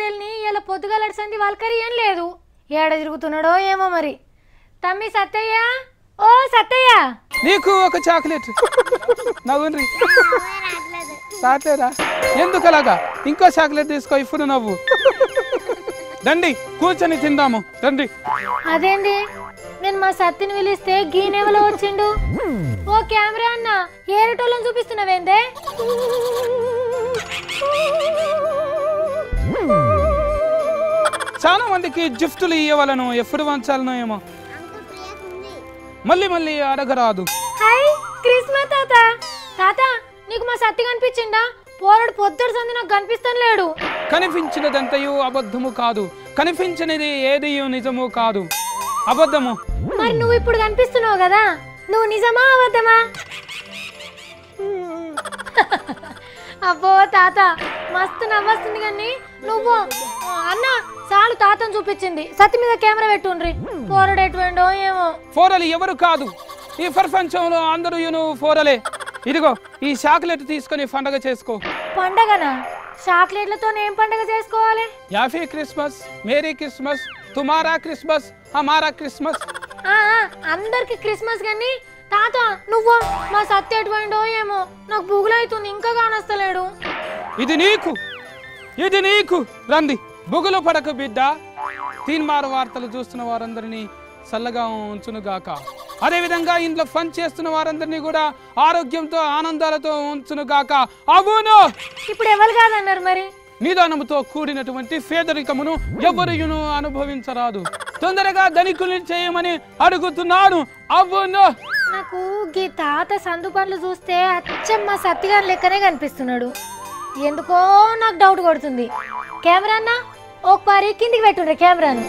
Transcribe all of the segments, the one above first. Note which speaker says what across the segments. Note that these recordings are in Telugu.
Speaker 1: సెల్ని ఇలా పొద్దుగలడిసంది వాళ్ళకరి ఏం లేదు ఏడ తిరుగుతున్నాడో ఏమో మరి తమ్మి సత్తయ్య ఓ సత్తయ్య
Speaker 2: నీకు ఒక చాక్లెట్ నవ్వుండ్రి సాటేరా ఎందుకలాగా ఇంకో చాక్లెట్ తీసుకో ఇప్పుడు నవ్వు రండి కూర్చొని తిందాము రండి
Speaker 1: అదేంది నేను మా సత్తిని పిలిస్తే గీనెవలో వచ్చిండు ఓ కెమెరా అన్న ఏరటోళ్ళని చూపిస్తున్నావేందే
Speaker 2: చాలా మందికి గిఫ్టులు ఇవ్వాలను ఎప్పుడు వంచాలనో ఏమో మళ్ళీ మళ్ళీ అడగరాదు
Speaker 1: హాయ్ క్రిస్మస్ తాత తాత నీకు మా సత్తి కనిపించిందా పోరాడు పొద్దుడు సంది నాకు కనిపిస్తాను లేడు
Speaker 2: కనిపించినదంతయు అబద్ధము కాదు కనిపించినది ఏది నిజము కాదు అబద్ధము
Speaker 1: మరి నువ్వు ఇప్పుడు కనిపిస్తున్నావు కదా నువ్వు నిజమా అబద్ధమా అబ్బో తాత మస్తు నవ్వొస్తుంది కానీ నువ్వు అన్న చాలు తాతను చూపించింది సత్తి మీద కెమెరా పెట్టుండ్రి పోరాడు ఎటువంటి ఏమో
Speaker 2: ఫోరలు ఎవరు కాదు ఈ ప్రపంచంలో అందరూ ఫోరలే ఇదిగో ఈ చాక్లెట్ తీసుకొని పండగ చేసుకో
Speaker 1: పండగనా చాక్లెట్లతో ఏం పండగ చేసుకోవాలి
Speaker 2: హ్యాపీ క్రిస్మస్ మేరీ క్రిస్మస్ తుమారా క్రిస్మస్ హమారా క్రిస్మస్
Speaker 1: అందరికి క్రిస్మస్ కానీ తాత నువ్వు మా సత్తి ఎటువండో ఏమో నాకు బుగులైతుంది ఇంకా కానొస్తలేడు
Speaker 2: ఇది నీకు రండి బుగులు పడక బిడ్డ తీన్మారు వార్తలు చూస్తున్న వారందరినీ చల్లగా ఉంచునుగాక అదేవిధంగా ఇంట్లో ఫన్ చేస్తున్న వారందరినీ కూడా ఆరోగ్యంతో ఆనందాలతో ఉంచునుగాక అవును
Speaker 1: ఇప్పుడు ఎవరు కాదన్నారు మరి
Speaker 2: నిదానముతో కూడినటువంటి పేదరికమును ఎవరు అనుభవించరాదు తొందరగా ధనికుల్ని చేయమని అడుగుతున్నాను అవును
Speaker 1: నాకు గీ తాత సందు పనులు చూస్తే అచ్చం మా సత్తిగారు లెక్కనే కనిపిస్తున్నాడు ఎందుకో నాకు డౌట్ కొడుతుంది కెమెరా అన్న ఒక పారి కిందికి పెట్టుండ్రే కెమెరాను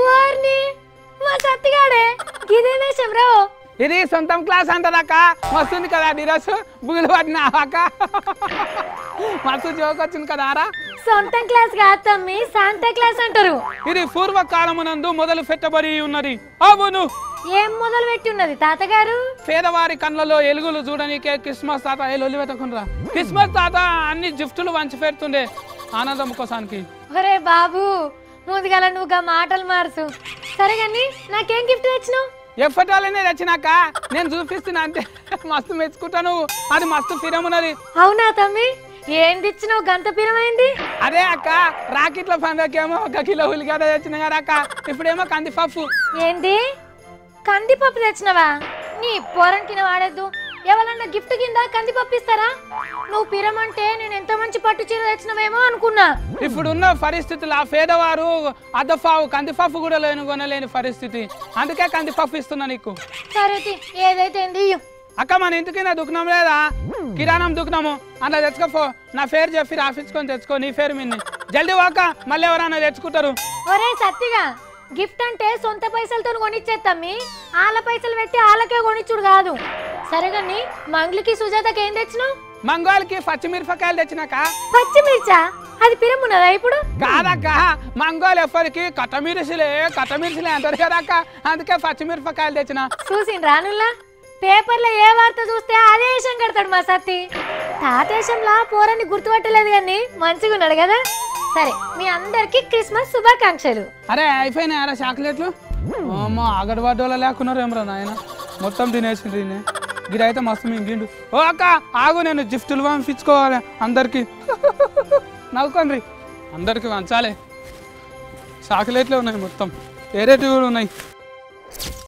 Speaker 1: వారిని మా సత్తిగాడే ఇదే వేషం రా
Speaker 2: ఇది సొంతం క్లాస్ అంటదాక మస్తుంది కదా డిరస్ బుగులు పడిన మస్తు జోక్ వచ్చింది కదా రా
Speaker 1: సొంతం క్లాస్ కాదు తమ్మి శాంతా క్లాస్ అంటారు
Speaker 2: ఇది పూర్వకాలమునందు మొదలు పెట్టబడి ఉన్నది అవును
Speaker 1: ఏం మొదలు పెట్టి ఉన్నది తాతగారు
Speaker 2: పేదవారి కళ్ళలో ఎలుగులు చూడనీకే క్రిస్మస్ తాత ఎల్లు పెట్టకుండా క్రిస్మస్ తాత అన్ని గిఫ్టులు వంచి పెడుతుండే ఆనందం కోసానికి
Speaker 1: ఒరే బాబు ముందుగల నువ్వుగా మాటలు మార్చు సరే కానీ నాకేం గిఫ్ట్ తెచ్చినావు
Speaker 2: ఎఫటాలనే తెచ్చినాక నేను చూపిస్తున్నా అంటే మస్తు మెచ్చుకుంటాను అది మస్తు ఫిరమున్నది
Speaker 1: అవునా తమ్మి ఏం తెచ్చినావు గంత పిరమైంది
Speaker 2: అదే అక్క రాకెట్ల పండుగకేమో 1 కిలో ఉల్లిగడ్డ తెచ్చిన కదా అక్క ఇప్పుడేమో కందిపప్పు
Speaker 1: ఏంది కందిపప్పు తెచ్చినవా నీ పోరంకిన వాడద్దు ఎవరన్నా గిఫ్ట్ కింద కందిపప్పు ఇస్తారా నువ్వు పిరమంటే నేను ఎంత మంచి పట్టు చీర తెచ్చినవేమో అనుకున్నా
Speaker 2: ఇప్పుడున్న పరిస్థితులు ఆ పేదవారు అద్దపావు కందిపప్పు కూడా కొనలేని పరిస్థితి అందుకే కందిపప్పు ఇస్తున్నా నీకు
Speaker 1: సరే ఏదైతే
Speaker 2: అక్క మన ఇంటికి నా దుకాణం లేదా కిరాణం దుకాణము అలా తెచ్చుకోపో నా పేరు చెప్పి రాపించుకొని తెచ్చుకో నీ పేరు మిన్ని జల్దీ వాక మళ్ళీ ఎవరన్నా తెచ్చుకుంటారు
Speaker 1: ఒరే సత్తిగా గిఫ్ట్ అంటే సొంత పైసలతో కొనిచ్చేత్తమ్మి ఆళ్ళ పైసలు పెట్టి ఆళ్ళకే కొనిచ్చుడు కాదు సరే కానీ మంగ్లికి సుజాతకి ఏం తెచ్చినావు
Speaker 2: మంగళకి పచ్చిమిరపకాయలు తెచ్చినాక
Speaker 1: పచ్చిమిర్చా అది పిరమున్నదా ఇప్పుడు
Speaker 2: కాదక్క మంగళ ఎప్పటికి కట్టమిరిసిలే అంటారు కదా అక్క అందుకే పచ్చిమిరపకాయలు తెచ్చిన
Speaker 1: చూసిన రానుల్లా పేపర్లో ఏ వార్త చూస్తే అదే వేషం కడతాడు మా సత్తి తాతేశంలా పోరాన్ని గుర్తుపట్టలేదు కానీ మంచిగా ఉన్నాడు కదా సరే మీ అందరికి క్రిస్మస్ శుభాకాంక్షలు
Speaker 2: అరే అయిపోయినాయి అరే చాక్లెట్లు అమ్మో ఆగడవాడోళ్ళ లేకున్నారు ఏమరా నాయన మొత్తం తినేసింది గిరైతే మస్తు మింగిండు ఓ అక్క ఆగు నేను గిఫ్టులు పంపించుకోవాలి అందరికి నవ్వుకోండి అందరికి వంచాలి చాక్లెట్లే ఉన్నాయి మొత్తం వేరేటివి కూడా ఉన్నాయి